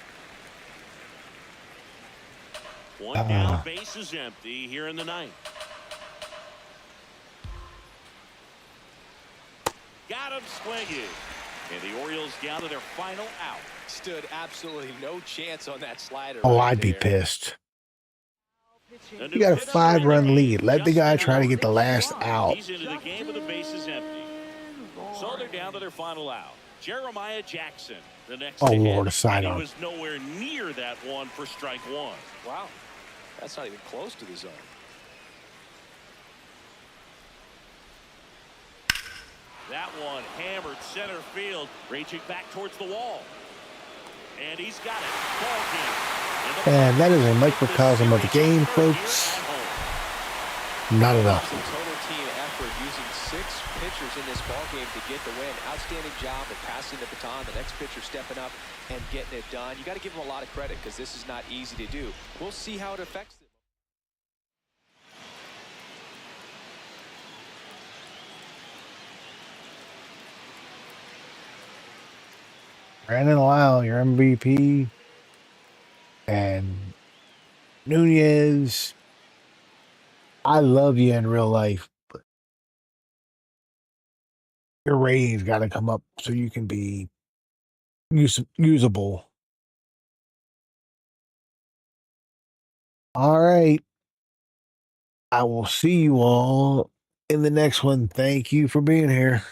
One down, base is empty here in the 9th. Got him swinging. And the Orioles down to their final out. Stood absolutely no chance on that slider. Oh, right I'd be there. pissed. A You got a new pitcher 5-run in the lead. game. Let the guy Justin try to get the Turner. last out. He's into the game with the bases empty. So they're down to their final out. Jeremiah Jackson, the next Oh, to hit. Lord, a side And he on. was nowhere near that one for strike 1. Wow. That's not even close to the zone. That one hammered center field, reaching back towards the wall. And he's got it. Ball game. And that is a microcosm of the game, folks. Not enough. It's a total team effort using 6 pitchers in this ballgame to get the win. Outstanding job of passing the baton. The next pitcher stepping up and getting it done. You got to give them a lot of credit because this is not easy to do. We'll see how it affects them. Brandon Lau, your MVP. And Nunez. I love you in real life, but your ratings got to come up so you can be usable. All right. I will see you all in the next one. Thank you for being here.